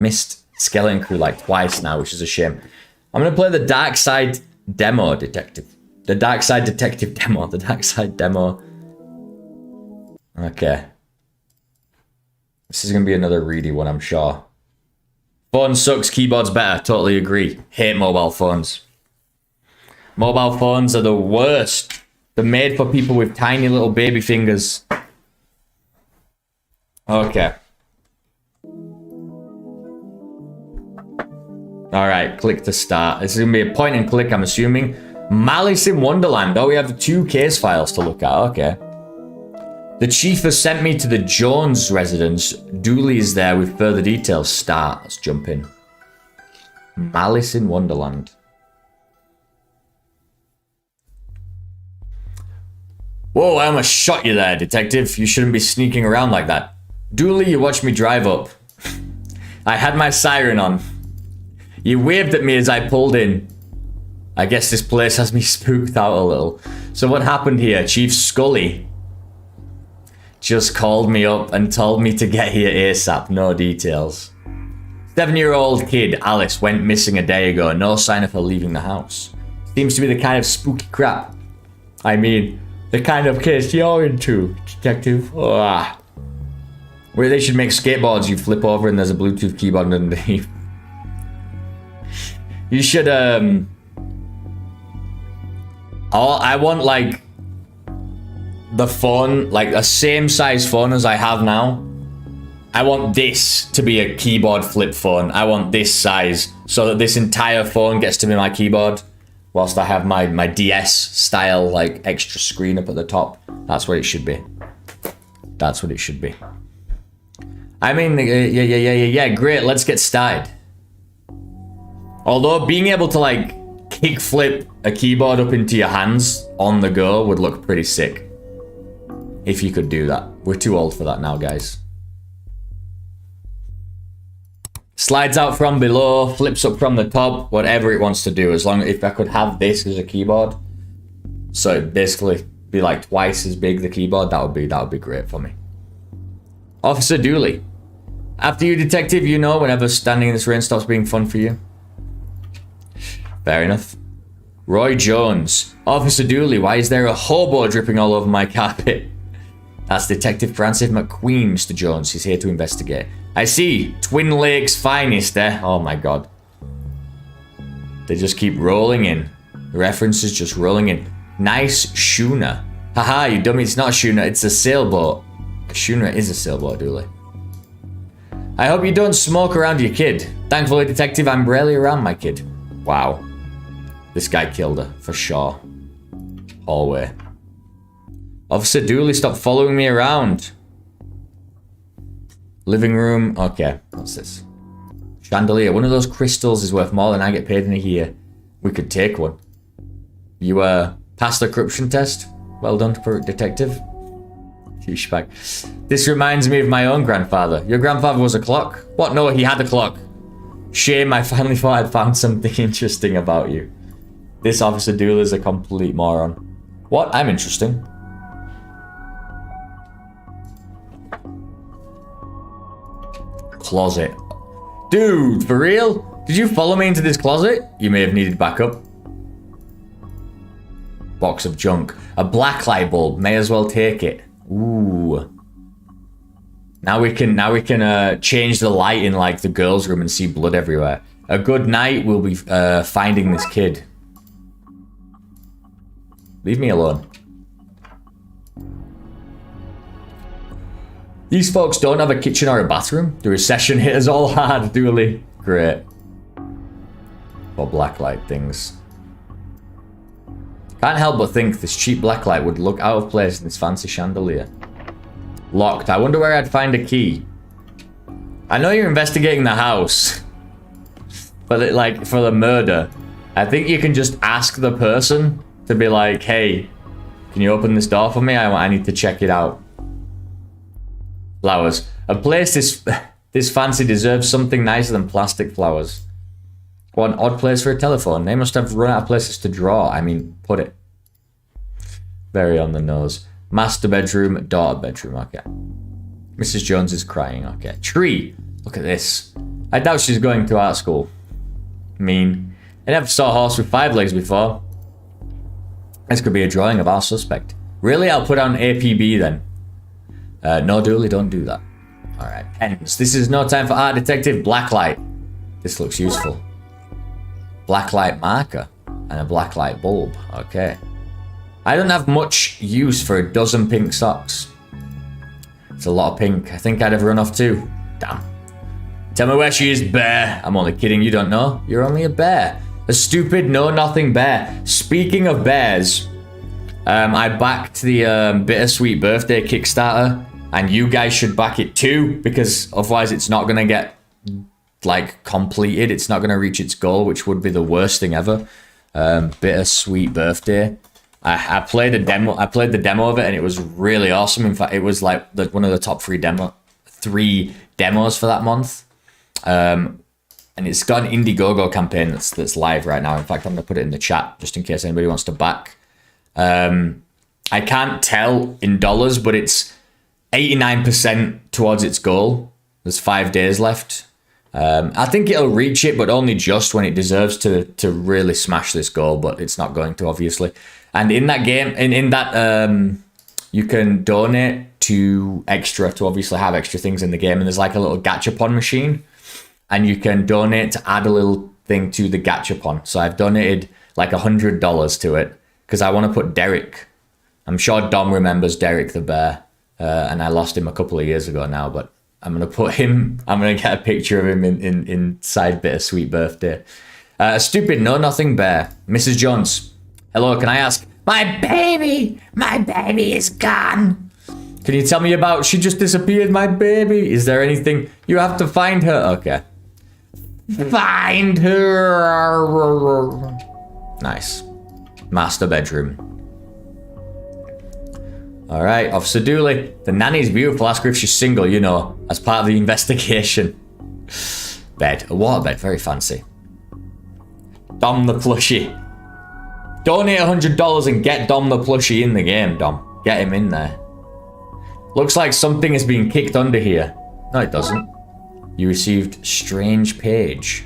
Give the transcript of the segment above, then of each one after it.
Missed Skeleton Crew like twice now, which is a shame. I'm going to play the Darkside demo, Detective. The Darkside Detective demo. The Darkside demo. Okay. This is going to be another reedy one, I'm sure. Phone sucks, keyboard's better. Totally agree. Hate mobile phones. Mobile phones are the worst. They're made for people with tiny little baby fingers. Okay. Alright, click to start. This is going to be a point and click, I'm assuming. Malice in Wonderland. Oh, we have 2 case files to look at. Okay. The chief has sent me to the Jones residence. Dooley is there with further details. Start. Let's jump in. Malice in Wonderland. Whoa, I almost shot you there, detective. You shouldn't be sneaking around like that. Dooley, you watched me drive up. I had my siren on. You waved at me as I pulled in. I guess this place has me spooked out a little. So what happened here? Chief Scully just called me up and told me to get here ASAP. No details. 7-year-old kid Alice went missing a day ago. No sign of her leaving the house. Seems to be the kind of spooky crap. I mean, the kind of case you're into, detective. Where they should make skateboards you flip over and there's a Bluetooth keyboard underneath. You should, I want, like, the phone, like a same size phone as I have now. I want this to be a keyboard flip phone. I want this size so that this entire phone gets to be my keyboard whilst I have my DS style, like, extra screen up at the top. That's what it should be. That's what it should be. I mean, yeah, great, let's get started. Although being able to, like, kick flip a keyboard up into your hands on the go would look pretty sick. If you could do that. We're too old for that now, guys. Slides out from below, flips up from the top, whatever it wants to do. As long as if I could have this as a keyboard, so it'd basically be like twice as big the keyboard, that would be great for me. Officer Dooley. After you, detective, you know whenever standing in this rain stops being fun for you. Fair enough. Roy Jones. Officer Dooley, why is there a hobo dripping all over my carpet? That's Detective Francis McQueen, Mr. Jones. He's here to investigate. I see. Twin Lakes finest, eh? Oh my god. They just keep rolling in. The references just rolling in. Nice schooner. Haha, you dummy. It's not a schooner. It's a sailboat. A schooner is a sailboat, Dooley. I hope you don't smoke around your kid. Thankfully, Detective, I'm rarely around my kid. Wow. This guy killed her, for sure. Hallway. Officer Dooley, stop following me around. Living room. Okay, what's this? Chandelier. One of those crystals is worth more than I get paid in a year. We could take one. You, passed the corruption test? Well done, detective. Douchebag. This reminds me of my own grandfather. Your grandfather was a clock? What? No, he had a clock. Shame, I finally thought I'd found something interesting about you. This Officer Dooley is a complete moron. What? I'm interesting. Closet. Dude, for real? Did you follow me into this closet? You may have needed backup. Box of junk. A black light bulb. May as well take it. Ooh. Now we can change the light in like the girls' room and see blood everywhere. A good night, we'll be finding this kid. Leave me alone. These folks don't have a kitchen or a bathroom. The recession hit us all hard, Dooley. Great. For blacklight things. Can't help but think this cheap blacklight would look out of place in this fancy chandelier. Locked. I wonder where I'd find a key. I know you're investigating the house. But like, for the murder, I think you can just ask the person to be like, hey, can you open this door for me? I need to check it out. Flowers. A place this fancy deserves something nicer than plastic flowers. What an odd place for a telephone. They must have run out of places to draw. I mean, put it. Very on the nose. Master bedroom, daughter bedroom. Okay. Mrs. Jones is crying. Okay. Tree. Look at this. I doubt she's going to art school. I mean, I never saw a horse with 5 legs before. This could be a drawing of our suspect. Really? I'll put on APB then. No, Dooley, don't do that. Alright, pens. This is no time for art detective. Blacklight. This looks useful. Blacklight marker. And a blacklight bulb. Okay. I don't have much use for a dozen pink socks. It's a lot of pink. I think I'd have run off too. Damn. Tell me where she is, bear. I'm only kidding, you don't know. You're only a bear. A stupid know-nothing bear. Speaking of bears, I backed the Bittersweet Birthday Kickstarter, and you guys should back it too, because otherwise it's not going to get, like, completed. It's not going to reach its goal, which would be the worst thing ever. Bittersweet Birthday. I played a demo. I played the demo of it, and it was really awesome. In fact, it was like one of the top 3 demos for that month. And it's got an Indiegogo campaign that's live right now. In fact, I'm going to put it in the chat just in case anybody wants to back. I can't tell in dollars, but it's 89% towards its goal. There's 5 days left. I think it'll reach it, but only just when it deserves to really smash this goal, but it's not going to, obviously. And in that game, in that, you can donate to obviously have extra things in the game. And there's like a little gachapon machine. And you can donate to add a little thing to the gachapon. So I've donated like $100 to it because I want to put Derek. I'm sure Dom remembers Derek the bear. And I lost him a couple of years ago now, but I'm going to put him, I'm going to get a picture of him inside Bittersweet Birthday. A stupid know-nothing bear. Mrs. Jones. Hello, can I ask? My baby is gone. Can you tell me about, she just disappeared, my baby? Is there anything, you have to find her. Okay. Find her. Nice. Master bedroom. All right, Officer Dooley. The nanny's beautiful. Ask her if she's single, you know, as part of the investigation. Bed. A waterbed. Very fancy. Dom the plushie. Donate $100 and get Dom the plushie in the game, Dom. Get him in there. Looks like something is being kicked under here. No, it doesn't. You received strange page.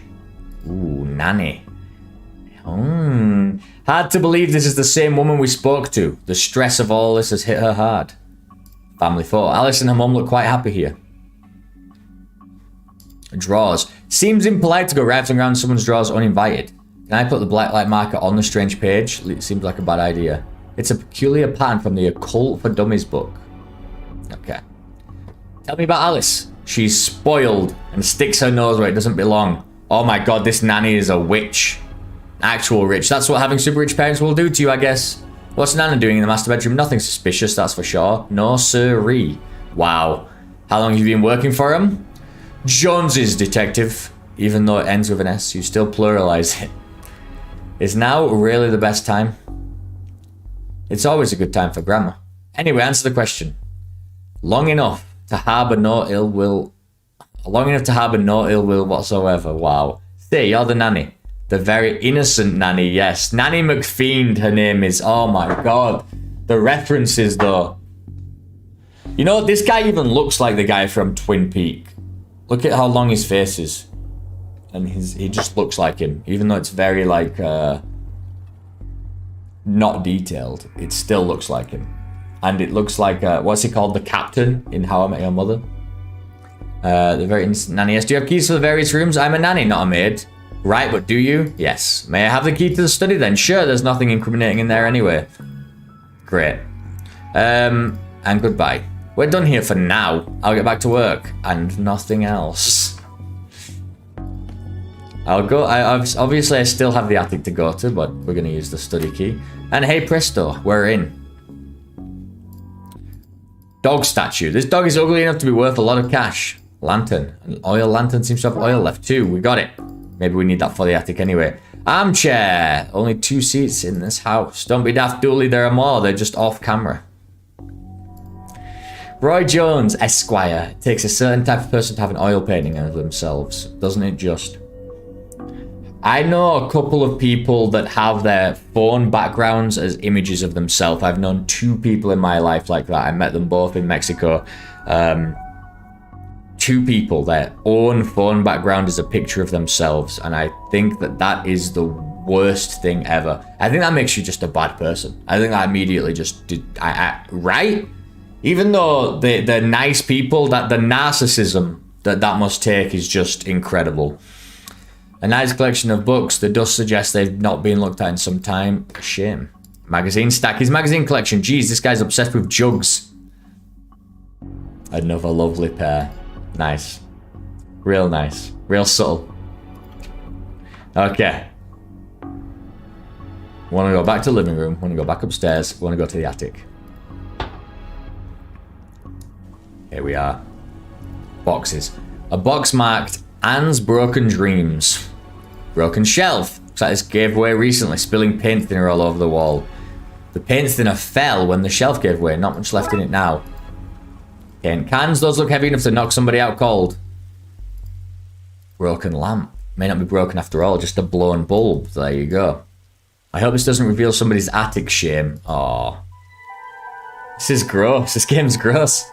Ooh, nanny. Hard to believe this is the same woman we spoke to. The stress of all this has hit her hard. Family photo. Alice and her mum look quite happy here. Drawers. Seems impolite to go rifling around someone's drawers uninvited. Can I put the blacklight marker on the strange page? It seems like a bad idea. It's a peculiar pattern from the Occult for Dummies book. Okay. Tell me about Alice. She's spoiled and sticks her nose where it doesn't belong. Oh my god, this nanny is a witch. Actual rich. That's what having super rich parents will do to you, I guess. What's Nana doing in the master bedroom? Nothing suspicious, that's for sure. No siree. Wow. How long have you been working for him? Jones's detective. Even though it ends with an S, you still pluralize it. Is now really the best time? It's always a good time for grammar. Anyway, answer the question. Long enough to harbour no ill will. Long enough to harbour no ill will whatsoever. Wow. Say, you're the nanny. The very innocent nanny, yes. Nanny McFiend, her name is. Oh my god. The references, though. You know, this guy even looks like the guy from Twin Peaks. Look at how long his face is. And he just looks like him. Even though it's very, like, not detailed. It still looks like him. And it looks like, what's he called? The captain in How I Met Your Mother. The very innocent nanny. Yes, do you have keys to the various rooms? I'm a nanny, not a maid. Right, but do you? Yes. May I have the key to the study then? Sure, there's nothing incriminating in there anyway. Great. And goodbye. We're done here for now. I'll get back to work. And nothing else. I'll go. Obviously, I still have the attic to go to, but we're going to use the study key. And hey presto, we're in. Dog statue. This dog is ugly enough to be worth a lot of cash. Lantern. An oil lantern seems to have oil left too. We got it. Maybe we need that for the attic anyway. Armchair. Only 2 seats in this house. Don't be daft, Dooley. There are more. They're just off camera. Roy Jones, Esquire. It takes a certain type of person to have an oil painting of themselves. Doesn't it just? I know a couple of people that have their phone backgrounds as images of themselves. I've known 2 people in my life like that. I met them both in Mexico. two people, their own phone background is a picture of themselves, and I think that that is the worst thing ever. I think that makes you just a bad person. I think that immediately just did, right? Even though they're nice people, that the narcissism that must take is just incredible. A nice collection of books that does suggest they've not been looked at in some time. A shame. Magazine stack. His magazine collection. Jeez, this guy's obsessed with jugs. Another lovely pair. Nice. Real nice. Real subtle. Okay. Want to go back to the living room. Want to go back upstairs. Want to go to the attic. Here we are. Boxes. A box marked Anne's Broken Dreams. Broken shelf. Looks like this gave way recently, spilling paint thinner all over the wall. The paint thinner fell when the shelf gave way. Not much left in it now. Paint cans. Those look heavy enough to knock somebody out cold. Broken lamp. May not be broken after all, just a blown bulb. There you go. I hope this doesn't reveal somebody's attic shame. Aww. This is gross. This game's gross.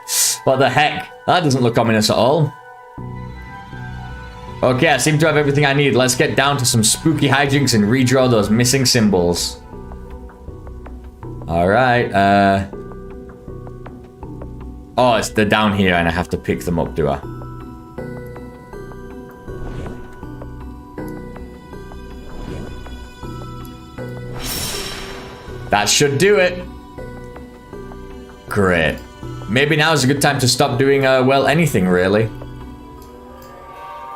What the heck? That doesn't look ominous at all. Okay, I seem to have everything I need. Let's get down to some spooky hijinks and redraw those missing symbols. Alright, oh, they're down here and I have to pick them up, do I? That should do it. Great. Maybe now is a good time to stop doing, well, anything, really.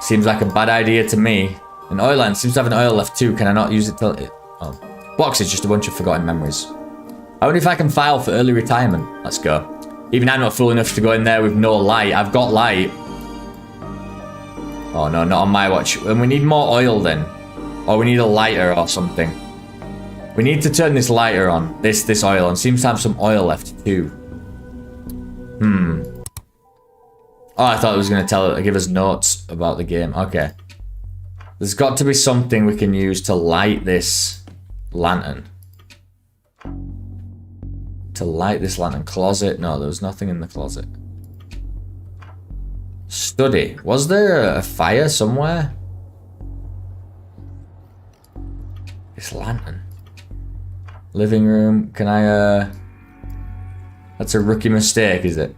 Seems like a bad idea to me. An oil lamp seems to have an oil left too. Can I not use it till it... Oh. Box is just a bunch of forgotten memories. I wonder if I can file for early retirement. Let's go. Even I'm not fool enough to go in there with no light. I've got light. Oh no, not on my watch. And we need more oil then. Or we need a lighter or something. We need to turn this lighter on. This oil. And seems to have some oil left too. Oh, I thought it was going to give us notes about the game. Okay. There's got to be something we can use to light this lantern. To light this lantern. Closet. No, there was nothing in the closet. Study. Was there a fire somewhere? This lantern. Living room. Can I, That's a rookie mistake, is it?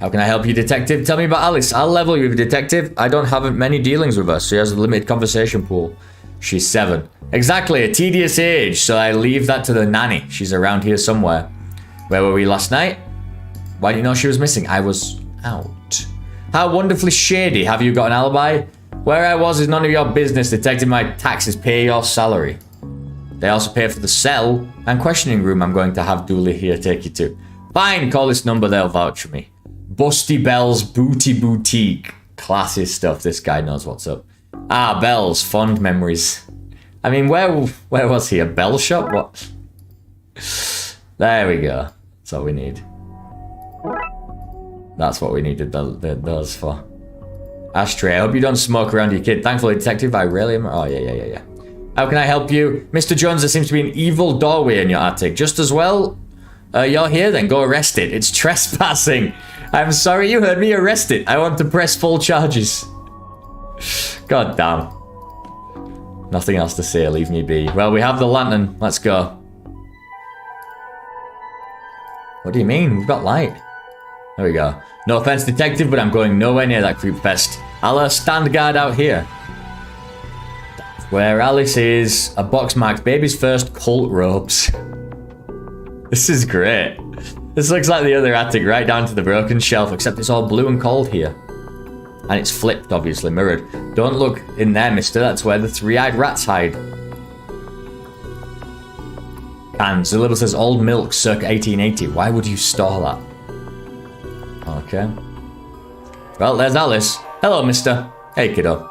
How can I help you, detective? Tell me about Alice. I'll level you, detective. I don't have many dealings with her. She has a limited conversation pool. She's 7. Exactly, a tedious age, so I leave that to the nanny. She's around here somewhere. Where were we last night? Why did you know she was missing? I was out. How wonderfully shady. Have you got an alibi? Where I was is none of your business, detective. My taxes pay your salary. They also pay for the cell and questioning room I'm going to have Dooley here take you to. Fine, call this number, they'll vouch for me. Busty Bell's Booty Boutique. Classy stuff, this guy knows what's up. Ah, Bell's, fond memories. I mean, where was he? A bell shop? What? There we go. That's all we need. That's what we needed those for. Ashtray, I hope you don't smoke around your kid. Thankfully, detective, I really am. Oh, yeah. How can I help you? Mr. Jones, there seems to be an evil doorway in your attic. Just as well, you're here then. Go arrest it. It's trespassing. I'm sorry you heard me. Arrest it. I want to press full charges. God damn. Nothing else to say. Leave me be. Well, we have the lantern. Let's go. What do you mean? We've got light. There we go. No offense, detective, but I'm going nowhere near that creep fest. I'll stand guard out here. Where Alice is. A box marked baby's first cult robes. This is great. This looks like the other attic, right down to the broken shelf, except it's all blue and cold here. And it's flipped, obviously, mirrored. Don't look in there, mister. That's where the three-eyed rats hide. And the label says old milk circa 1880. Why would you store that? Okay. Well, there's Alice. Hello, mister. Hey, kiddo.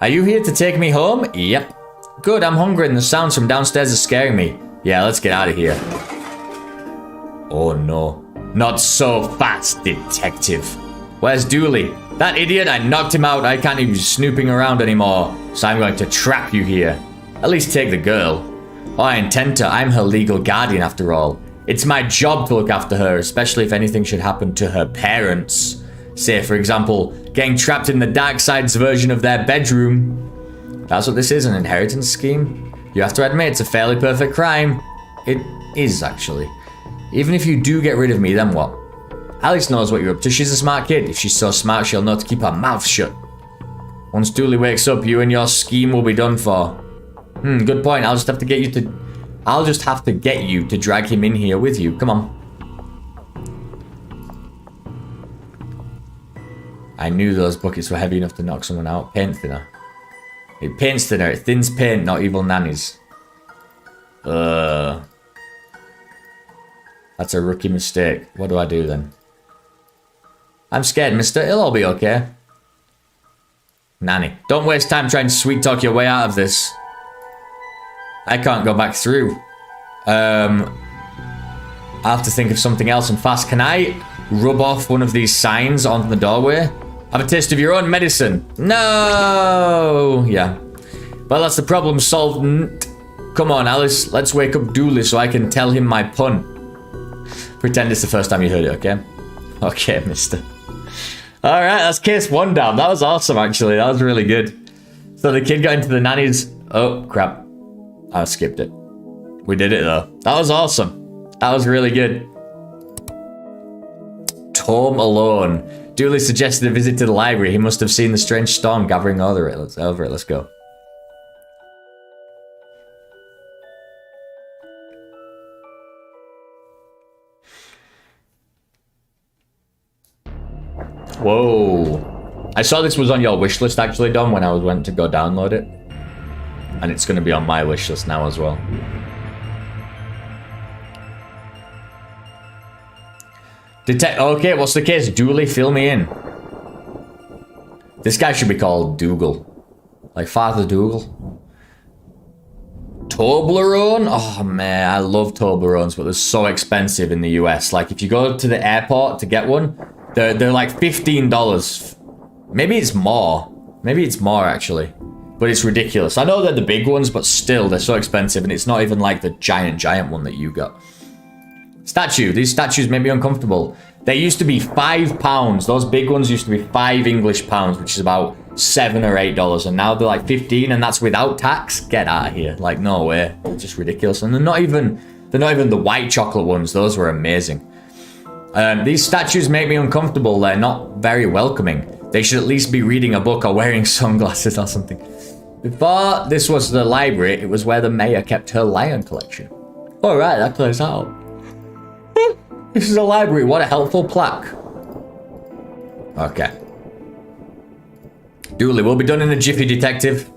Are you here to take me home? Yep. Good, I'm hungry and the sounds from downstairs are scaring me. Yeah, let's get out of here. Oh no. Not so fast, detective. Where's Dooley? That idiot, I knocked him out. I can't even be snooping around anymore. So I'm going to trap you here. At least take the girl. Oh, I intend to. I'm her legal guardian after all. It's my job to look after her, especially if anything should happen to her parents. Say, for example, getting trapped in the Darkside's version of their bedroom. That's what this is, an inheritance scheme. You have to admit, it's a fairly perfect crime. It is, actually. Even if you do get rid of me, then what? Alice knows what you're up to. She's a smart kid. If she's so smart, she'll know to keep her mouth shut. Once Dooley wakes up, you and your scheme will be done for. Good point. I'll just have to get you to drag him in here with you. Come on. I knew those buckets were heavy enough to knock someone out. Paint thinner. It paints thinner. It thins paint, not evil nannies. That's a rookie mistake. What do I do then? I'm scared, mister. It'll all be okay. Nanny. Don't waste time trying to sweet talk your way out of this. I can't go back through. I'll have to think of something else and fast. Can I rub off one of these signs on the doorway? Have a taste of your own medicine. No! Yeah. Well, that's the problem solved. Come on, Alice. Let's wake up Dooley so I can tell him my pun. Pretend it's the first time you heard it, okay? Okay, mister. Alright, that's case 1 down. That was awesome, actually. That was really good. So the kid got into the nanny's... Oh, crap. I skipped it. We did it, though. That was awesome. That was really good. Home alone. Dooley suggested a visit to the library. He must have seen the strange storm gathering over it. Let's go. Whoa. I saw this was on your wish list actually, Dom, when I went to go download it. And it's going to be on my wish list now as well. Okay, what's the case? Dooley, fill me in. This guy should be called Dougal. Like Father Dougal. Toblerone? Oh man, I love Toblerones, but they're so expensive in the US. Like if you go to the airport to get one, they're like $15. Maybe it's more. Maybe it's more actually. But it's ridiculous. I know they're the big ones, but still they're so expensive, and it's not even like the giant one that you got. Statue. These statues made me uncomfortable. They used to be £5. Those big ones used to be £5 English pounds, which is about $7 or $8, and now they're like 15, and that's without tax. Get out of here! Like no way. They're just ridiculous, and they're not even the white chocolate ones. Those were amazing. These statues make me uncomfortable. They're not very welcoming. They should at least be reading a book or wearing sunglasses or something. Before this was the library, it was where the mayor kept her lion collection. Alright, that clears out. This is a library. What a helpful plaque. Okay. Dooley, we'll be done in a jiffy, detective.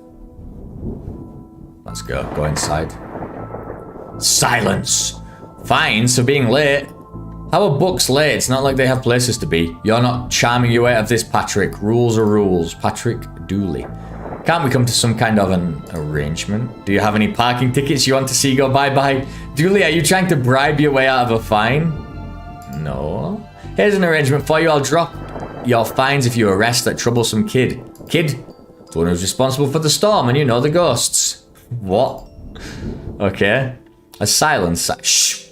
Let's go. Go inside. Silence. Fines for being late. How are books late? It's not like they have places to be. You're not charming your way out of this, Patrick. Rules are rules. Patrick Dooley. Can't we come to some kind of an arrangement? Do you have any parking tickets you want to see go bye-bye? Dooley, are you trying to bribe your way out of a fine? No. Here's an arrangement for you. I'll drop your fines if you arrest that troublesome kid. Kid? The one who's responsible for the storm and you know the ghosts. What? Okay. A silence. Shh.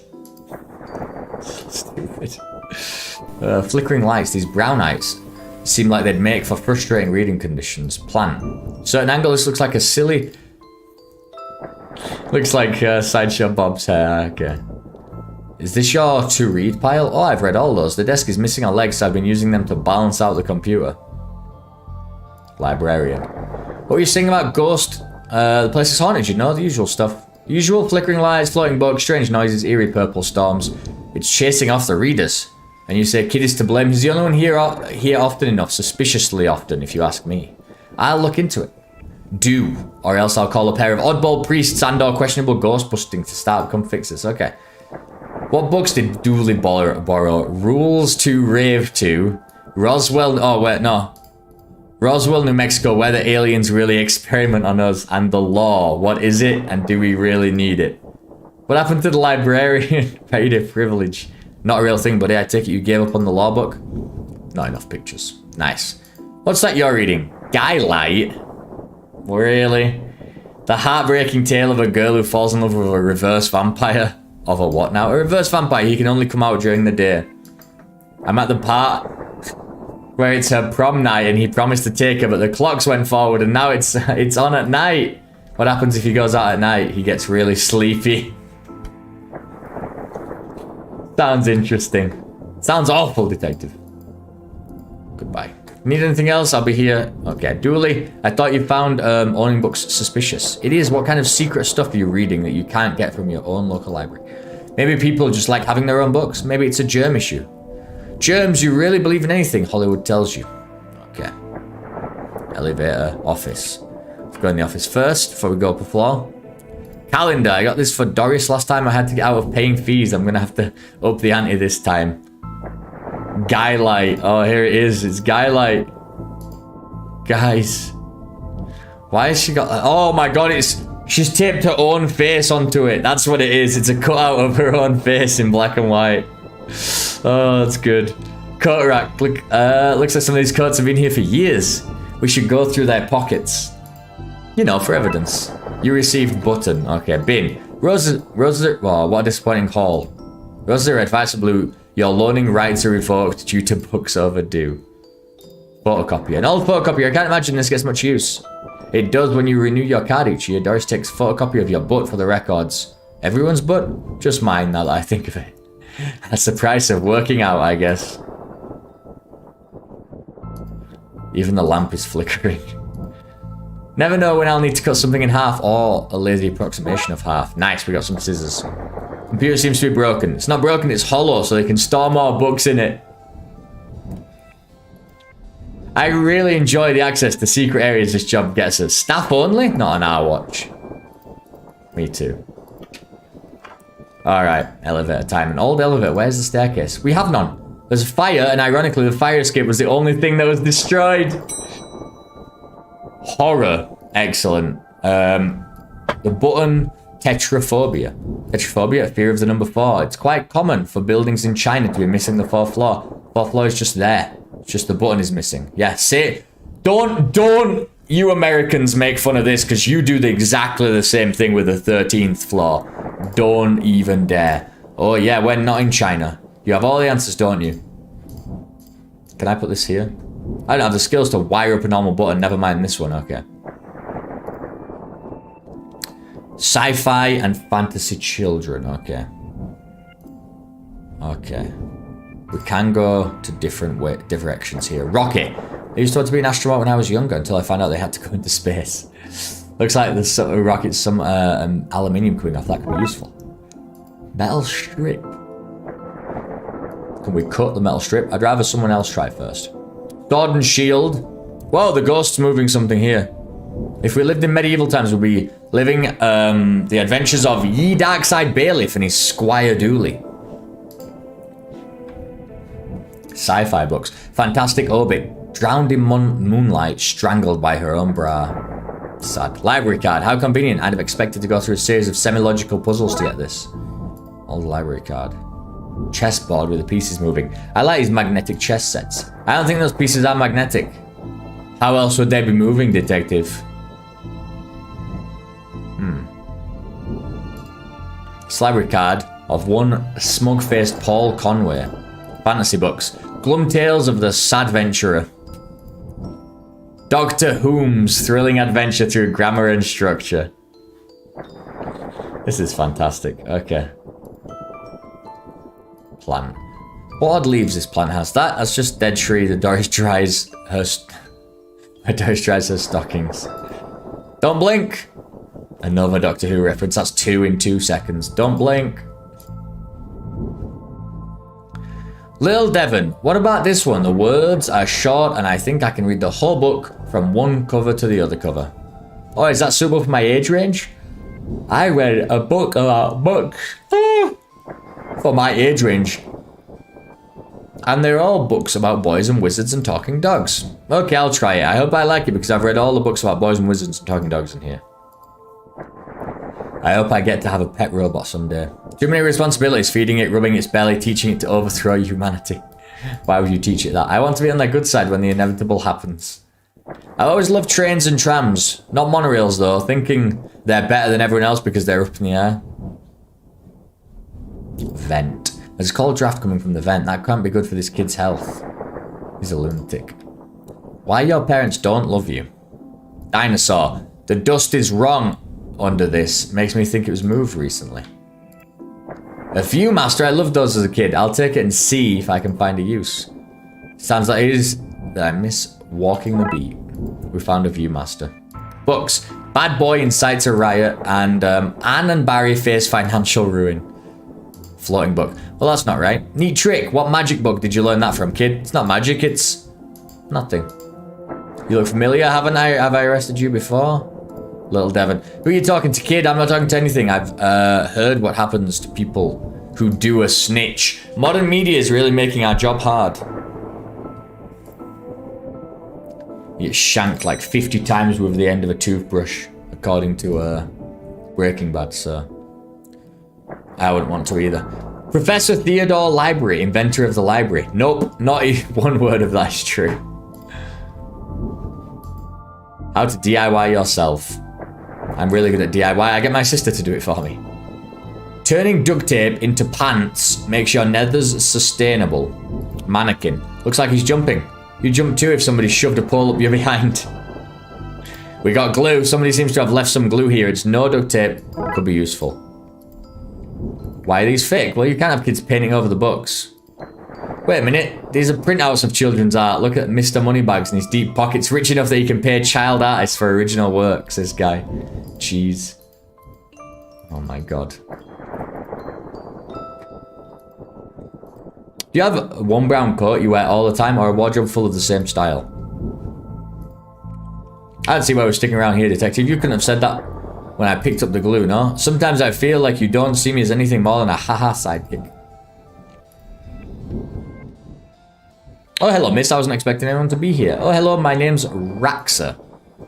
Stupid. Flickering lights. These brown lights seem like they'd make for frustrating reading conditions. Plant. Certain angle, this looks like a silly... Looks like Sideshow Bob's hair. Okay. Is this your to-read pile? Oh, I've read all those. The desk is missing a leg, so I've been using them to balance out the computer. Librarian. What were you saying about Ghost? The place is haunted, you know, the usual stuff. Usual flickering lights, floating bugs, strange noises, eerie purple storms. It's chasing off the readers. And you say Kid is to blame. He's the only one here often enough, suspiciously often, if you ask me. I'll look into it. Do, or else I'll call a pair of oddball priests and or questionable ghost busting to start. Come fix this. Okay. What books did Dooley borrow? Rules to Rave to. Roswell. Oh, wait, no. Roswell, New Mexico, where the aliens really experiment on us, and the law. What is it, and do we really need it? What happened to the librarian? Paid a privilege. Not a real thing, buddy. I take it you gave up on the law book? Not enough pictures. Nice. What's that you're reading? Skylight? Really? The heartbreaking tale of a girl who falls in love with a reverse vampire. Of a what now? A reverse vampire. He can only come out during the day. I'm at the part where it's her prom night and he promised to take her, but the clocks went forward and now it's on at night. What happens if he goes out at night? He gets really sleepy. Sounds interesting. Sounds awful, detective. Goodbye. Need anything else? I'll be here. Okay, Dooley, I thought you found owning books suspicious. It is. What kind of secret stuff are you reading that you can't get from your own local library? Maybe people just like having their own books. Maybe it's a germ issue. Germs, you really believe in anything Hollywood tells you. Okay. Elevator, office. Let's go in the office first before we go up a floor. Calendar, I got this for Doris last time. I had to get out of paying fees. I'm going to have to up the ante this time. Skylight. Oh, here it is. It's Skylight. Guys. Why has she got that? Oh my god, she's taped her own face onto it. That's what it is. It's a cutout of her own face in black and white. Oh, that's good. Coat rack. Look, looks like some of these coats have been here for years. We should go through their pockets. You know, for evidence. You received button. Okay, bin. Roses, well, what a disappointing haul. Roses are red, vice are blue. Your loaning rights are revoked due to books overdue. Photocopier. An old photocopier. I can't imagine this gets much use. It does when you renew your card each year. Doris takes a photocopy of your butt for the records. Everyone's butt? Just mine now that I think of it. That's the price of working out, I guess. Even the lamp is flickering. Never know when I'll need to cut something in half or a lazy approximation of half. Nice, we got some scissors. Computer seems to be broken. It's not broken, it's hollow, so they can store more books in it. I really enjoy the access to secret areas this job gets us. Staff only? Not on our watch. Me too. Alright, elevator time. An old elevator. Where's the staircase? We have none. There's a fire, and ironically, the fire escape was the only thing that was destroyed. Horror. Excellent. The button, tetraphobia. Tetraphobia, fear of the number 4. It's quite common for buildings in China to be missing the 4th floor. 4th floor is just there. It's just the button is missing. Yeah, say, don't you Americans make fun of this, because you do exactly the same thing with the 13th floor. Don't even dare. Oh yeah, we're not in China. You have all the answers, don't you? Can I put this here? I don't have the skills to wire up a normal button, never mind this one, okay. Sci-fi and fantasy children, okay. Okay. We can go to different directions here. Rocket. I used to want to be an astronaut when I was younger until I found out they had to go into space. Looks like there's some rockets, some aluminium coming off. That could be useful. Metal strip. Can we cut the metal strip? I'd rather someone else try first. Sword and shield. Whoa, the ghost's moving something here. If we lived in medieval times, we'd be living the adventures of Ye Darkside Bailiff and his Squire Dooley. Sci-fi books. Fantastic Orbit. Drowned in moonlight, strangled by her own bra. Sad. Library card. How convenient. I'd have expected to go through a series of semi-logical puzzles to get this. Old library card. Chessboard with the pieces moving. I like these magnetic chess sets. I don't think those pieces are magnetic. How else would they be moving, detective? This library card of one smug-faced Paul Conway. Fantasy books. Glum Tales of the Sadventurer. Doctor Whom's thrilling adventure through grammar and structure. This is fantastic. Okay. Plant. What odd leaves this plant has? That's just dead tree. The Doris dries her... Doris dries her stockings. Don't blink. Another Doctor Who reference. That's 2 in 2 seconds. Don't blink. Lil Devon, what about this one? The words are short and I think I can read the whole book from one cover to the other cover. Oh, is that suitable for my age range? I read a book about books for my age range. And they're all books about boys and wizards and talking dogs. Okay, I'll try it. I hope I like it because I've read all the books about boys and wizards and talking dogs in here. I hope I get to have a pet robot someday. Too many responsibilities, feeding it, rubbing its belly, teaching it to overthrow humanity. Why would you teach it that? I want to be on their good side when the inevitable happens. I always loved trains and trams. Not monorails though, thinking they're better than everyone else because they're up in the air. Vent. There's a cold draft coming from the vent. That can't be good for this kid's health. He's a lunatic. Why your parents don't love you? Dinosaur. The dust is wrong under this. Makes me think it was moved recently. A Viewmaster. I loved those as a kid. I'll take it and see if I can find a use. Sounds like it is that I miss walking the beat. We found a Viewmaster. Books. Bad boy incites a riot, and Anne and Barry face financial ruin. Floating book. Well, that's not right. Neat trick. What magic book did you learn that from, kid? It's not magic, it's nothing. You look familiar, haven't I? Have I arrested you before? Little Devon. Who are you talking to, kid? I'm not talking to anything. I've heard what happens to people who do a snitch. Modern media is really making our job hard. You get shanked like 50 times with the end of a toothbrush, according to Breaking Bad, so I wouldn't want to either. Professor Theodore Library, inventor of the library. Nope, not one word of that is true. How to DIY yourself. I'm really good at DIY. I get my sister to do it for me. Turning duct tape into pants makes your nethers sustainable. Mannequin. Looks like he's jumping. You jump too if somebody shoved a pole up your behind. We got glue. Somebody seems to have left some glue here. It's no duct tape. Could be useful. Why are these fake? Well, you can't have kids painting over the books. Wait a minute. These are printouts of children's art. Look at Mr. Moneybags in his deep pockets. Rich enough that he can pay child artists for original works, this guy. Jeez. Oh my god. Do you have one brown coat you wear all the time, or a wardrobe full of the same style? I don't see why we're sticking around here, detective. You couldn't have said that when I picked up the glue, no? Sometimes I feel like you don't see me as anything more than a haha sidekick. Oh, hello, miss. I wasn't expecting anyone to be here. Oh, hello, my name's Raxa.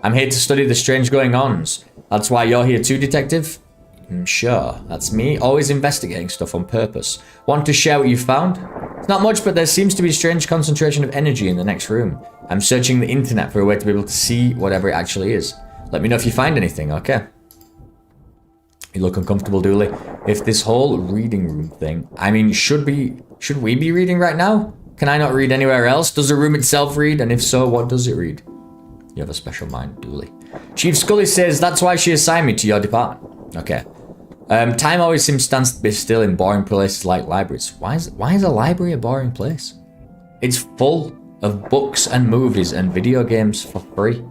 I'm here to study the strange going-ons. That's why you're here too, detective? Sure, that's me. Always investigating stuff on purpose. Want to share what you found? It's not much, but there seems to be a strange concentration of energy in the next room. I'm searching the internet for a way to be able to see whatever it actually is. Let me know if you find anything, okay? You look uncomfortable, Dooley. If this whole reading room thing... I mean, should we be reading right now? Can I not read anywhere else? Does the room itself read? And if so, what does it read? You have a special mind, Dooley. Chief Scully says that's why she assigned me to your department. Okay. Time always seems stands to be still in boring places like libraries. Why is a library a boring place? It's full of books and movies and video games for free.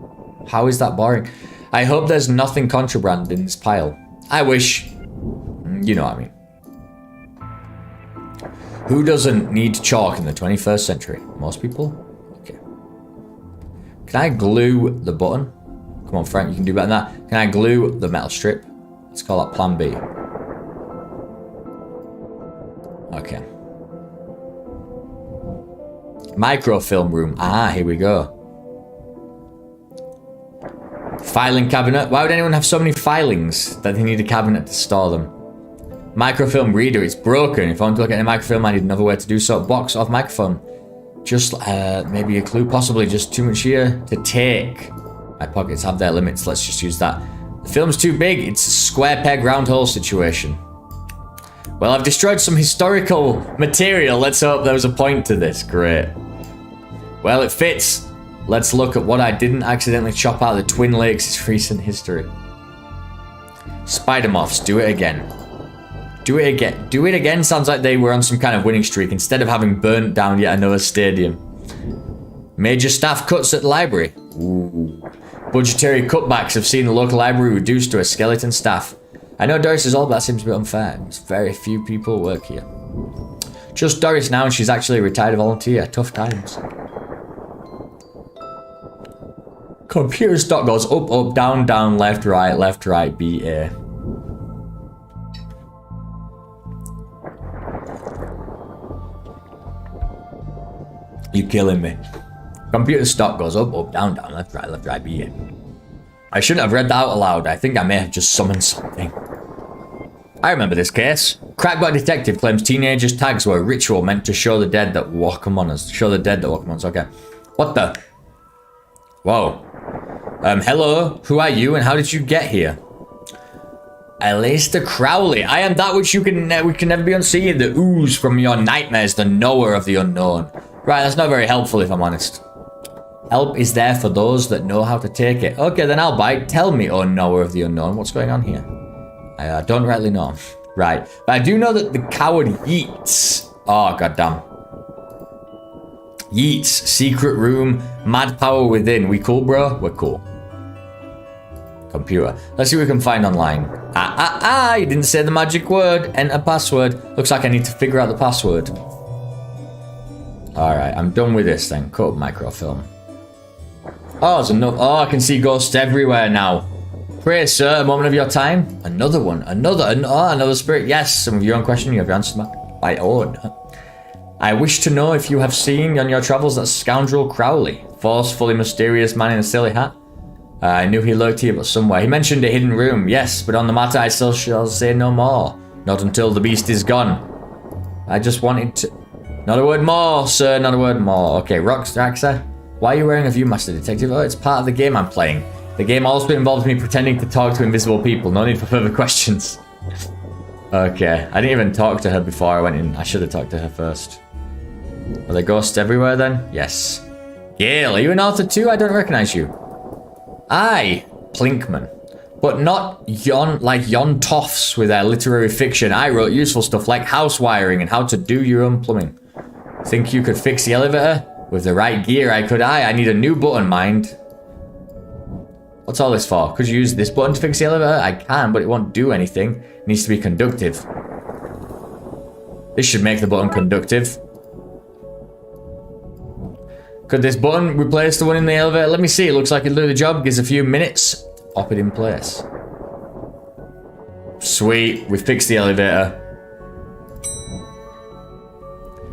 How is that boring? I hope there's nothing contraband in this pile. I wish. You know what I mean. Who doesn't need chalk in the 21st century? Most people? Okay. Can I glue the button? Come on, Frank, you can do better than that. Can I glue the metal strip? Let's call that plan B. Okay. Microfilm room. Ah, here we go. Filing cabinet. Why would anyone have so many filings that they need a cabinet to store them? Microfilm reader. It's broken. If I want to look at a microfilm, I need another way to do so. Box of microphone. Just maybe a clue. Possibly just too much here to take. My pockets have their limits. Let's just use that. The film's too big. It's a square peg round hole situation. Well, I've destroyed some historical material. Let's hope there was a point to this. Great. Well, it fits. Let's look at what I didn't accidentally chop out of the Twin Lakes' recent history. Spider moths. Do it again. Do it again. Do it again sounds like they were on some kind of winning streak instead of having burnt down yet another stadium. Major staff cuts at the library. Ooh. Budgetary cutbacks have seen the local library reduced to a skeleton staff. I know Doris is old, but that seems a bit unfair. There's very few people work here. Just Doris now, and she's actually a retired volunteer. Tough times. Computer stock goes up, up, down, down, left, right, B, A. You killing me. Computer stock goes up, up, down, down, left, right, B, A. I shouldn't have read that out aloud. I think I may have just summoned something. I remember this case. Crackback detective claims teenagers' tags were a ritual meant to show the dead that walk among us. Show the dead that walk among us. Okay. What the? Whoa. Hello. Who are you and how did you get here? Aleister Crowley. I am that which we can never be unseen. The ooze from your nightmares. The knower of the unknown. Right, that's not very helpful if I'm honest. Help is there for those that know how to take it. Okay, then I'll bite. Tell me, oh knower of the unknown, what's going on here? I don't rightly know. Right, but I do know that the coward yeets. Oh, goddamn. Yeets, secret room, mad power within. We cool, bro? We're cool. Computer. Let's see what we can find online. You didn't say the magic word. Enter password. Looks like I need to figure out the password. Alright, I'm done with this then. Cut up microfilm. Oh, there's enough. Oh, I can see ghosts everywhere now. Pray, sir, a moment of your time. Another one. Another spirit. Yes, some of your own question. You have answered my own. I wish to know if you have seen on your travels that scoundrel Crowley. Forcefully mysterious man in a silly hat. I knew he lurked here, but somewhere. He mentioned a hidden room. Yes, but on the matter I still shall say no more. Not until the beast is gone. I just wanted to... Not a word more, sir. Not a word more. Okay, Darkside. Why are you wearing a Viewmaster Detective? Oh, it's part of the game I'm playing. The game also involves me pretending to talk to invisible people. No need for further questions. Okay, I didn't even talk to her before I went in. I should have talked to her first. Are there ghosts everywhere then? Yes. Gail, are you an author too? I don't recognize you. Aye, Plinkman. But not yon toffs with their literary fiction. I wrote useful stuff like house wiring and how to do your own plumbing. Think you could fix the elevator? With the right gear, I could. I need a new button, mind. What's all this for? Could you use this button to fix the elevator? I can, but it won't do anything. It needs to be conductive. This should make the button conductive. Could this button replace the one in the elevator? Let me see. It looks like it'll do the job. Gives a few minutes. Pop it in place. Sweet. We fixed the elevator.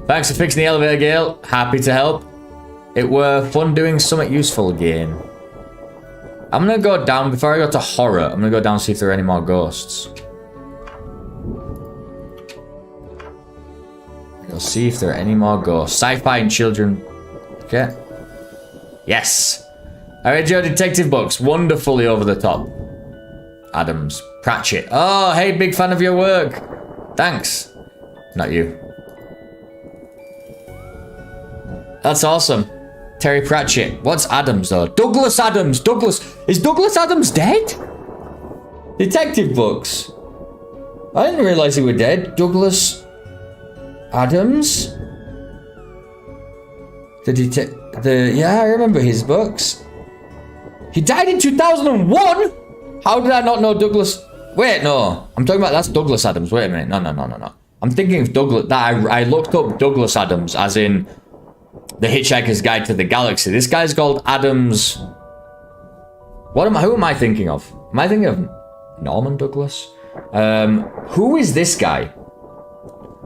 Thanks for fixing the elevator, Gail. Happy to help. It were fun doing something useful again. I'm gonna go down, before I go to horror, I'm gonna go down and see if there are any more ghosts. We'll see if there are any more ghosts. Sci-fi and children. Okay. Yes. I read your detective books. Wonderfully over the top. Adams. Pratchett. Oh, hey, big fan of your work. Thanks. Not you. That's awesome. Terry Pratchett. What's Adams, though? Douglas Adams. Is Douglas Adams dead? Detective books. I didn't realize he were dead. Douglas Adams? Yeah, I remember his books. He died in 2001? How did I not know Douglas? Wait, no. I'm talking about, that's Douglas Adams. Wait a minute. No. I'm thinking of Douglas, I looked up Douglas Adams as in The Hitchhiker's Guide to the Galaxy. This guy's called Adams. Who am I thinking of? Am I thinking of Norman Douglas? Who is this guy?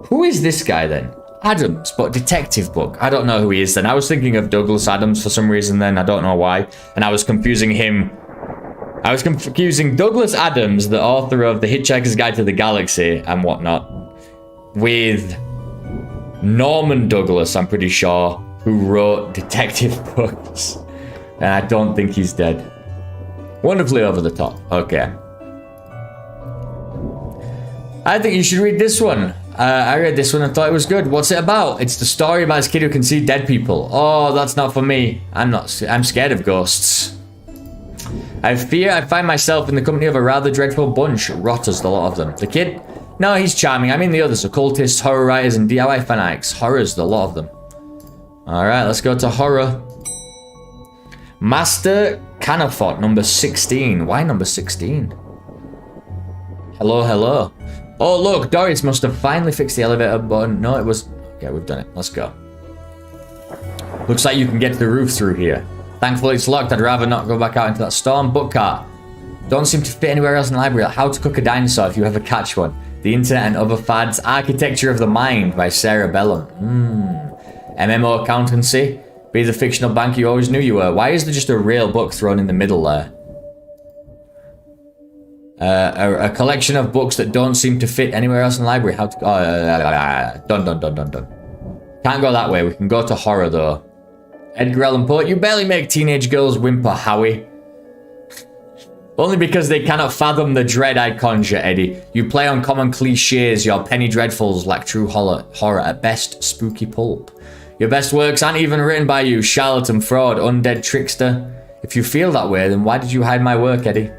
Who is this guy then? Adams, but detective book. I don't know who he is then. I was thinking of Douglas Adams for some reason then. I don't know why. And I was confusing him. I was confusing Douglas Adams, the author of The Hitchhiker's Guide to the Galaxy and whatnot, with Norman Douglas, I'm pretty sure, who wrote detective books. And I don't think he's dead. Wonderfully over the top. Okay. I think you should read this one. I read this one and thought it was good. What's it about? It's the story about this kid who can see dead people. Oh, that's not for me. I'm scared of ghosts. I fear I find myself in the company of a rather dreadful bunch. Rotters, the lot of them. The kid? No, he's charming. I mean the others. Occultists, horror writers, and DIY fanatics. Horrors, the lot of them. Alright, let's go to horror. Master Canafort, number 16. Why number 16? Hello. Oh, look, Doris must have finally fixed the elevator button. No, it was... Okay, we've done it. Let's go. Looks like you can get to the roof through here. Thankfully, it's locked. I'd rather not go back out into that storm. Book cart. Don't seem to fit anywhere else in the library. How to cook a dinosaur if you ever catch one. The internet and other fads. Architecture of the Mind by Sarah Bellum. MMO accountancy. Be the fictional banker you always knew you were. Why is there just a real book thrown in the middle there? A collection of books that don't seem to fit anywhere else in the library. How to... Done. Can't go that way. We can go to horror, though. Edgar Allan Poe. You barely make teenage girls whimper, Howie. Only because they cannot fathom the dread I conjure, Eddie. You play on common cliches. Your penny dreadfuls lack true horror. At best, spooky pulp. Your best works aren't even written by you, charlatan, fraud, undead trickster. If you feel that way, then why did you hide my work, Eddie?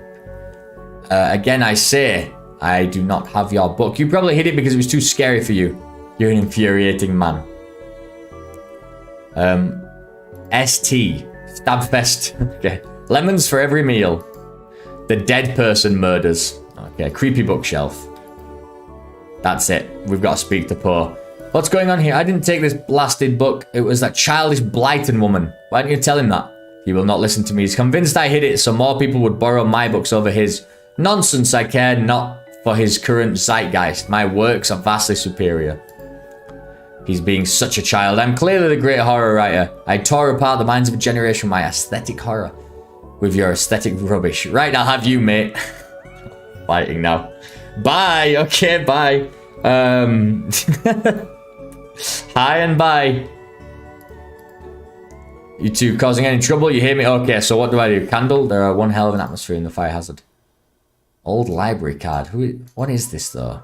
Again, I say, I do not have your book. You probably hid it because it was too scary for you. You're an infuriating man. ST. Stabfest. Okay. Lemons for every meal. The dead person murders. Okay. Creepy bookshelf. That's it. We've got to speak to Poe. What's going on here? I didn't take this blasted book. It was that childish Blighton woman. Why don't you tell him that? He will not listen to me. He's convinced I hid it so more people would borrow my books over his. Nonsense. I care not for his current zeitgeist. My works are vastly superior. He's being such a child. I'm clearly the great horror writer. I tore apart the minds of a generation with my aesthetic horror. With your aesthetic rubbish. Right, I'll have you, mate. Fighting now. Bye. Okay, bye. Hi and bye. You two causing any trouble? You hear me? Okay, so what do I do? Candle? There are one hell of an atmosphere in the fire hazard. Old library card. What is this, though?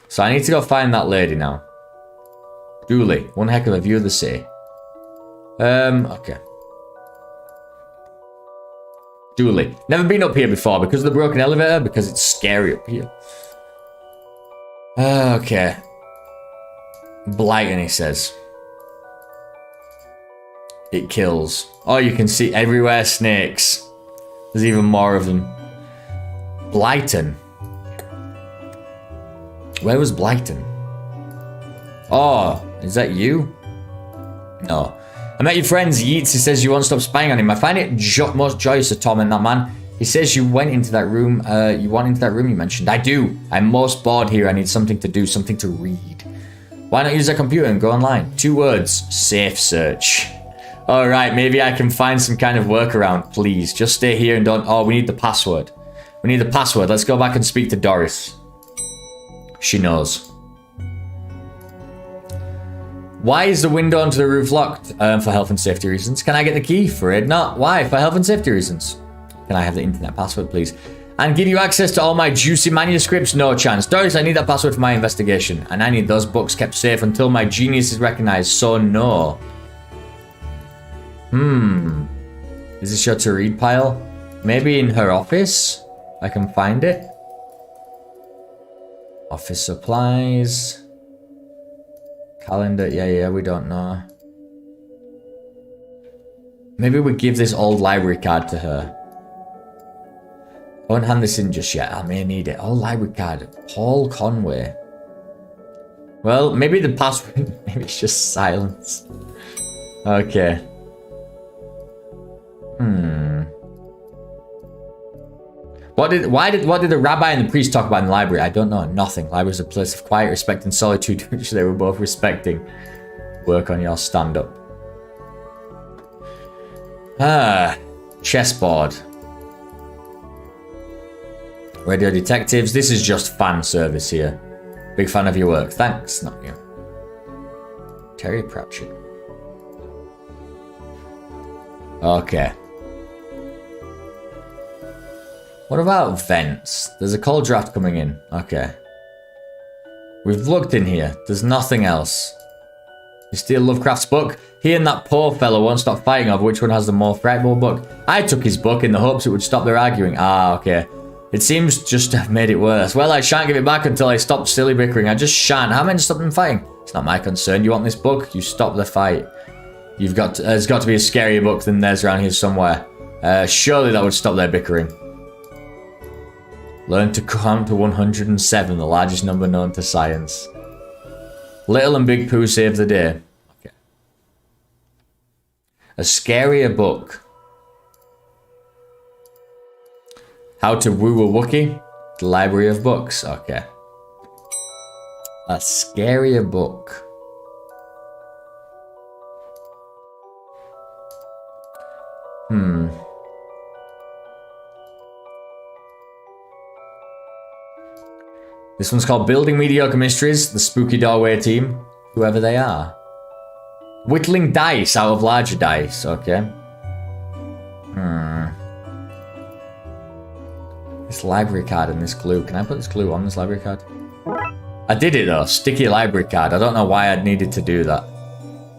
So I need to go find that lady now. Dooley. One heck of a view of the city. Okay. Dooley. Never been up here before because of the broken elevator, because it's scary up here. Okay. Blighton, he says. It kills. Oh, you can see everywhere snakes. There's even more of them. Blighton. Where was Blighton? Oh, is that you? No. I met your friend Yeats. He says you won't stop spying on him. I find it most joyous to torment that man. He says you went into that room. You went into that room you mentioned. I do. I'm most bored here. I need something to do, something to read. Why not use a computer and go online? 2 words. Safe search. All right, maybe I can find some kind of workaround. Please, just stay here and don't... Oh, we need the password. We need the password. Let's go back and speak to Doris. She knows. Why is the window onto the roof locked? For health and safety reasons. Can I get the key? Afraid not. Why? For health and safety reasons. Can I have the internet password, please? And give you access to all my juicy manuscripts? No chance. Doris, I need that password for my investigation. And I need those books kept safe until my genius is recognized. So no. Is this your to read pile? Maybe in her office? I can find it. Office supplies. Calendar. Yeah, we don't know. Maybe we give this old library card to her. I won't hand this in just yet. I may need it. Old library card. Paul Conway. Well, maybe the password. Maybe it's just silence. Okay. What did the rabbi and the priest talk about in the library? I don't know. Nothing. Library is a place of quiet, respect, and solitude, which they were both respecting. Work on your stand-up. Chessboard. Radio detectives. This is just fan service here. Big fan of your work. Thanks. Not you. Terry Pratchett. Okay. What about vents? There's a cold draft coming in. Okay. We've looked in here. There's nothing else. You steal Lovecraft's book? He and that poor fellow won't stop fighting over which one has the more frightful book. I took his book in the hopes it would stop their arguing. Ah, okay. It seems just to have made it worse. Well, I shan't give it back until I stop silly bickering. I just shan't. How am I to stop them fighting? It's not my concern. You want this book? You stop the fight. There's got to be a scarier book than theirs around here somewhere. Surely that would stop their bickering. Learn to count to 107, the largest number known to science. Little and Big Pooh save the day. Okay. A scarier book. How to woo a Wookiee. The Library of Books. Okay. A scarier book. This one's called Building Mediocre Mysteries, the Spooky Doorway Team, whoever they are. Whittling dice out of larger dice, okay. This library card and this glue. Can I put this glue on this library card? I did it though. Sticky library card. I don't know why I needed to do that.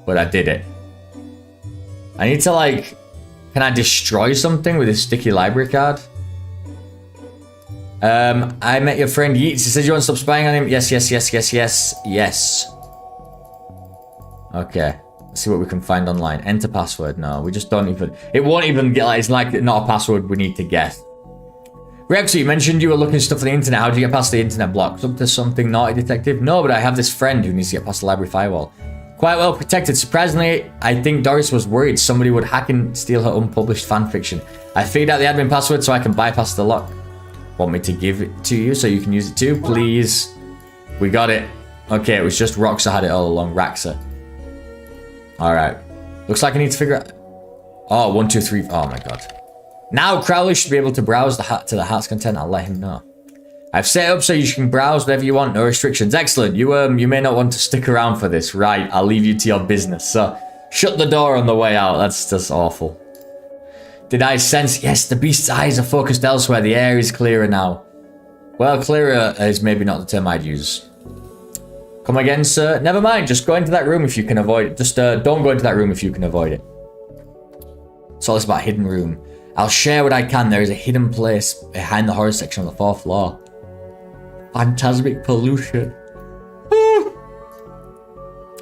But I did it. I need to like... Can I destroy something with a sticky library card? I met your friend Yeats. He said you want to stop spying on him? Yes, yes, yes, yes, yes, yes. Okay. Let's see what we can find online. Enter password. No, we just don't even... It won't even get like... It's like not a password we need to guess. Rex, you mentioned you were looking at stuff on the internet. How do you get past the internet blocks? Up to something naughty, detective? No, but I have this friend who needs to get past the library firewall. Quite well protected. Surprisingly, I think Doris was worried somebody would hack and steal her unpublished fanfiction. I figured out the admin password so I can bypass the lock. Want me to give it to you so you can use it too? Please. We got it. Okay, it was just Roxa had it all along. Raxa. Alright. Looks like I need to figure out... Oh, 1, 2, 3... Oh my god. Now Crowley should be able to browse to the heart's content. I'll let him know. I've set it up so you can browse whatever you want. No restrictions. Excellent. You may not want to stick around for this. Right. I'll leave you to your business. So, shut the door on the way out. That's just awful. Did I sense... Yes, the beast's eyes are focused elsewhere. The air is clearer now. Well, clearer is maybe not the term I'd use. Come again, sir? Never mind. Just go into that room if you can avoid it. Just don't go into that room if you can avoid it. It's all this about hidden room. I'll share what I can. There is a hidden place behind the horror section on the 4th floor. Phantasmic pollution.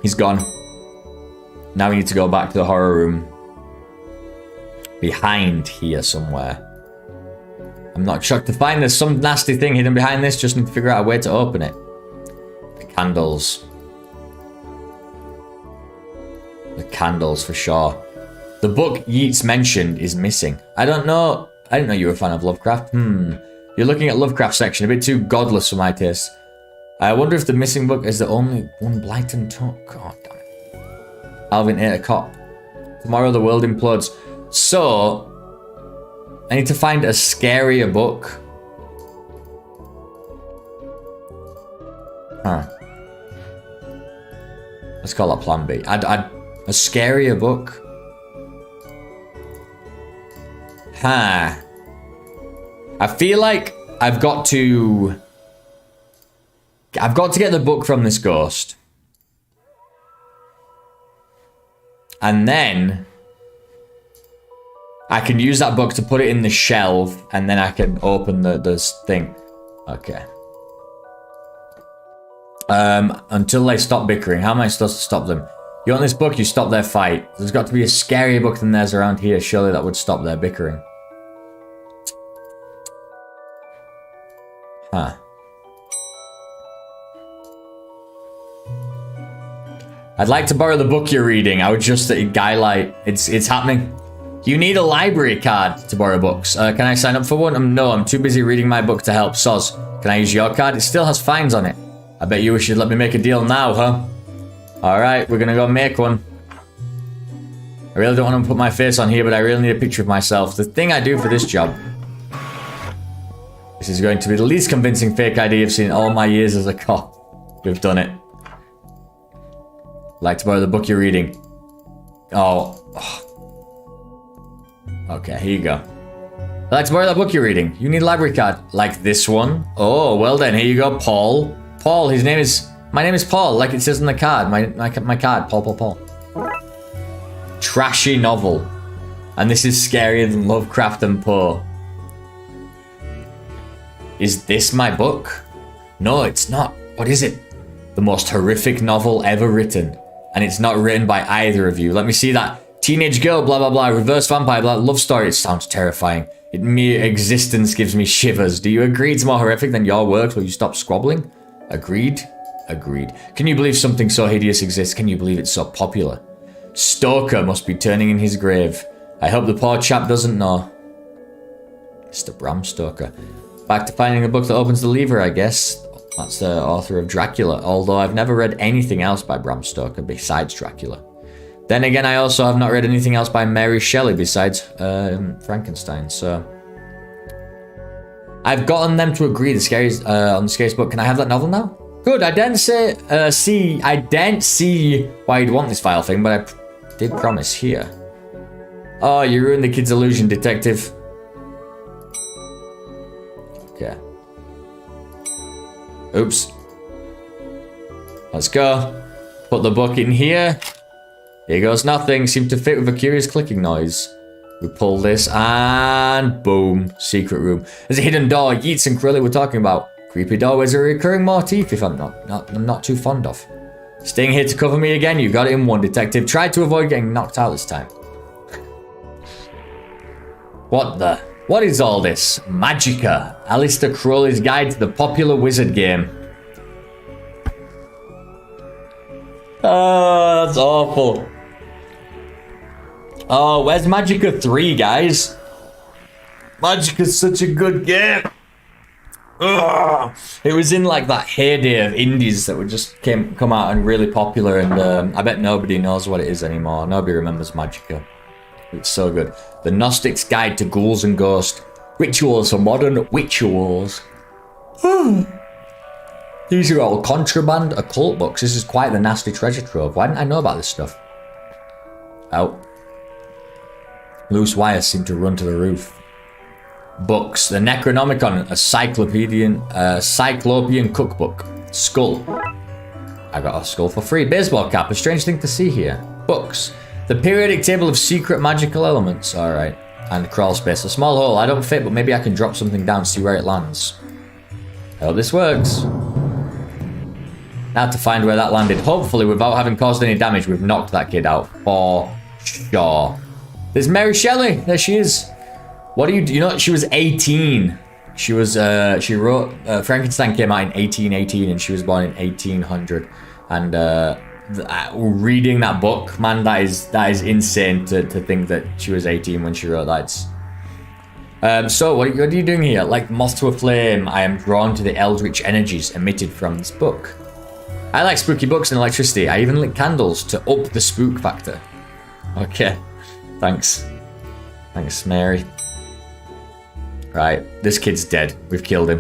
He's gone. Now we need to go back to the horror room. Behind here somewhere. I'm not shocked to find there's some nasty thing hidden behind this. Just need to figure out a way to open it. The candles. The candles for sure. The book Yeats mentioned is missing. I don't know. I didn't know you were a fan of Lovecraft. You're looking at Lovecraft section. A bit too godless for my taste. I wonder if the missing book is the only one Blyton took. God damn it. Alvin ate a cop. Tomorrow the world implodes. So, I need to find a scarier book. Huh. Let's call that plan B. A scarier book. Huh. I feel like I've got to get the book from this ghost. And then I can use that book to put it in the shelf, and then I can open the thing. Okay. Until they stop bickering. How am I supposed to stop them? You want this book, you stop their fight. There's got to be a scarier book than theirs around here. Surely that would stop their bickering. Huh. I'd like to borrow the book you're reading. I would just a guy like it's happening. You need a library card to borrow books. Can I sign up for one? No, I'm too busy reading my book to help. Soz, can I use your card? It still has fines on it. I bet you wish you'd let me make a deal now, huh? Alright, we're gonna go make one. I really don't want to put my face on here, but I really need a picture of myself. The thing I do for this job. This is going to be the least convincing fake ID I've seen in all my years as a cop. We've done it. I'd like to borrow the book you're reading. Oh. Okay, here you go. I'd like to borrow that book you're reading. You need a library card. Like this one? Oh, well then, here you go, Paul. Paul, his name is... My name is Paul, like it says on the card. My card, Paul. Trashy novel. And this is scarier than Lovecraft and Poe. Is this my book? No, it's not. What is it? The most horrific novel ever written. And it's not written by either of you. Let me see that. Teenage girl, blah, blah, blah. Reverse vampire, blah, love story. It sounds terrifying. Mere existence gives me shivers. Do you agree it's more horrific than your works? Will you stop squabbling? Agreed? Agreed. Can you believe something so hideous exists? Can you believe it's so popular? Stoker must be turning in his grave. I hope the poor chap doesn't know. Mr. Bram Stoker. Back to finding a book that opens the lever, I guess. That's the author of Dracula, although I've never read anything else by Bram Stoker besides Dracula. Then again, I also have not read anything else by Mary Shelley besides Frankenstein, so... I've gotten them to agree on the scariest book. Can I have that novel now? Good, I didn't see why you'd want this file thing, but I did promise here. Oh, you ruined the kid's illusion, detective. Okay. Oops. Let's go. Put the book in here. Here goes nothing. Seemed to fit with a curious clicking noise. We pull this and boom. Secret room. There's a hidden door. Yeats and Krilly were talking about. Creepy doorways are a recurring motif if I'm not too fond of. Staying here to cover me again. You got it in one, detective. Tried to avoid getting knocked out this time. What is all this? Magica. Alistair Crowley's guide to the popular wizard game. Oh, that's awful. Oh, where's Magica 3, guys? Magica's such a good game. Ugh. It was in like that heyday of indies that would just come out and really popular, and I bet nobody knows what it is anymore. Nobody remembers Magica. It's so good. The Gnostic's Guide to Ghouls and Ghosts. Rituals for modern rituals. These are all contraband occult books. This is quite the nasty treasure trove. Why didn't I know about this stuff? Oh. Loose wires seem to run to the roof. Books. The Necronomicon, a Cyclopean cookbook. Skull. I got a skull for free. Baseball cap, a strange thing to see here. Books. The periodic table of secret magical elements. Alright. And crawl space. A small hole. I don't fit, but maybe I can drop something down, see where it lands. I hope this works. Now to find where that landed. Hopefully, without having caused any damage, we've knocked that kid out. For sure. There's Mary Shelley. There she is. What do you know? She was 18. She was, she wrote, Frankenstein came out in 1818 and she was born in 1800. And, reading that book, man, that is insane to think that she was 18 when she wrote that. So what are you doing here? Like moth to a flame, I am drawn to the eldritch energies emitted from this book. I like spooky books and electricity. I even lit candles to up the spook factor. Okay, thanks, Mary. Right, this kid's dead. We've killed him.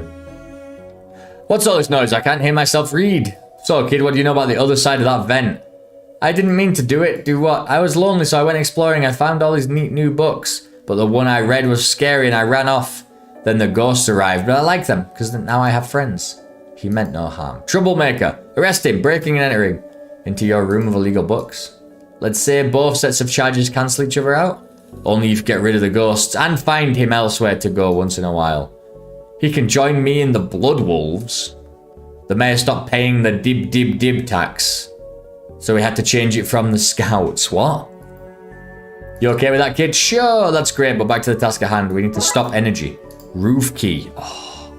What's all this noise? I can't hear myself read. So, kid, what do you know about the other side of that vent? I didn't mean to do it. Do what? I was lonely, so I went exploring. I found all these neat new books, but the one I read was scary and I ran off. Then the ghosts arrived, but I like them, because now I have friends. He meant no harm. Troublemaker. Arrest him, breaking and entering into your room of illegal books. Let's say both sets of charges cancel each other out. Only if you get rid of the ghosts and find him elsewhere to go once in a while. He can join me in the Blood Wolves. The mayor stopped paying the dib tax, so we had to change it from the Scouts. What? You okay with that, kid? Sure, that's great, but back to the task at hand. We need to stop energy. Roof key. Oh,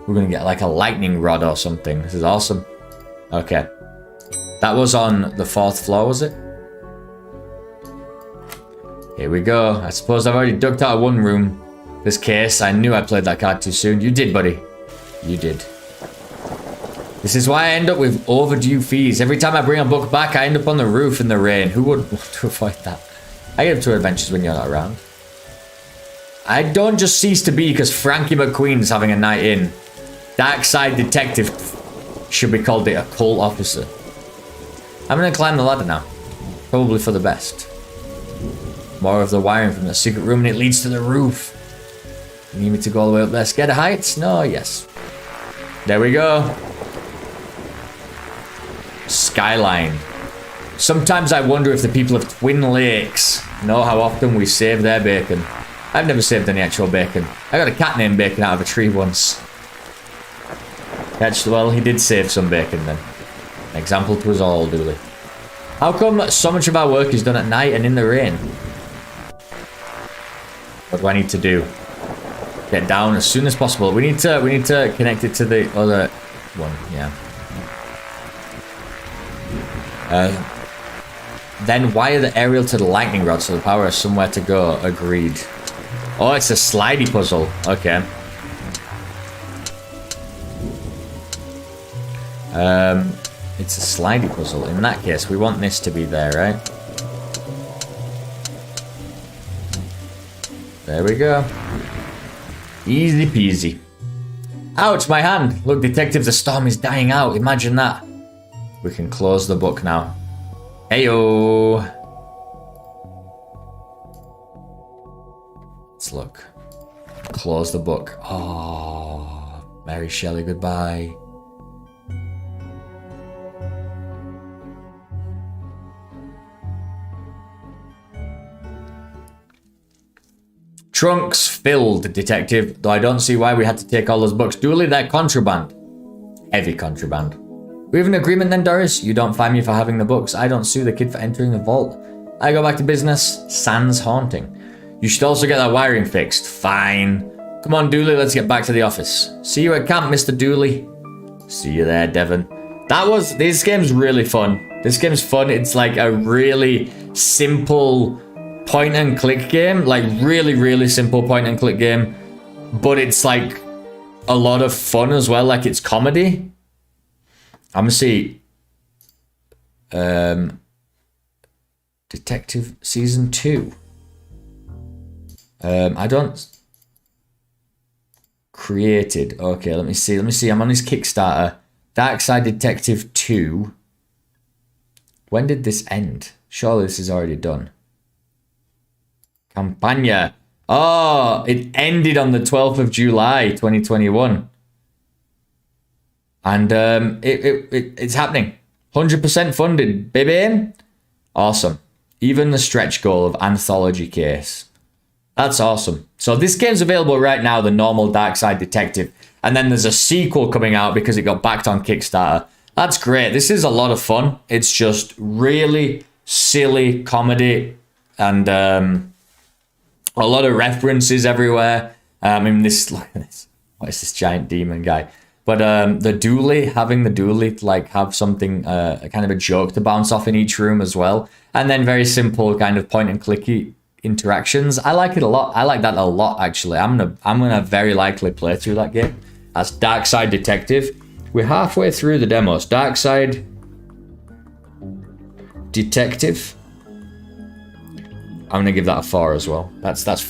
we're gonna get like a lightning rod or something. This is awesome. Okay. That was on the 4th floor, was it? Here we go. I suppose I've already ducked out of one room. This case, I knew I played that card too soon. You did, buddy. You did. This is why I end up with overdue fees. Every time I bring a book back, I end up on the roof in the rain. Who would want to avoid that? I get up to adventures when you're not around. I don't just cease to be because Frankie McQueen's having a night in. Darkside detective should be called the occult officer. I'm gonna climb the ladder now. Probably for the best. More of the wiring from the secret room and it leads to the roof. You need me to go all the way up there? Scared of heights? No, yes. There we go. Skyline. Sometimes I wonder if the people of Twin Lakes know how often we save their bacon. I've never saved any actual bacon. I got a cat named Bacon out of a tree once. Actually, well, he did save some bacon then. An example to us all, Dooley. How come so much of our work is done at night and in the rain? What do I need to do? Get down as soon as possible. We need to connect it to the other one, yeah. Then wire the aerial to the lightning rod so the power has somewhere to go. Agreed. Oh, it's a slidey puzzle. Okay. It's a slidey puzzle. In that case, we want this to be there, right? There we go. Easy peasy. Ouch, my hand. Look, detective, the storm is dying out. Imagine that. We can close the book now. Heyo. Let's look. Close the book. Oh, Mary Shelley, goodbye. Trunks filled, detective. Though I don't see why we had to take all those books. Dooley, they're contraband. Heavy contraband. We have an agreement then, Doris? You don't fine me for having the books. I don't sue the kid for entering the vault. I go back to business. Sans haunting. You should also get that wiring fixed. Fine. Come on, Dooley, let's get back to the office. See you at camp, Mr. Dooley. See you there, Devon. This game's really fun. This game's fun. It's like a really simple point and click game. Like really, really simple point and click game. But it's like a lot of fun as well. Like it's comedy. I'm gonna see Detective Season 2. I don't created. Okay, let me see. I'm on his Kickstarter. Darkside Detective 2. When did this end? Surely this is already done. Campagna. Oh, it ended on the 12th of July, 2021. And it's happening. 100% funded, baby. Awesome. Even the stretch goal of anthology case. That's awesome. So this game's available right now, the normal Darkside Detective. And then there's a sequel coming out because it got backed on Kickstarter. That's great. This is a lot of fun. It's just really silly comedy and a lot of references everywhere. I mean, look at this. What is this giant demon guy? But having the Dooley like have something, kind of a joke to bounce off in each room as well. And then very simple kind of point and clicky interactions. I like it a lot. I like that a lot, actually. I'm gonna very likely play through that game. That's Darkside Detective. We're halfway through the demos. Darkside Detective. I'm gonna give that a 4 as well. That's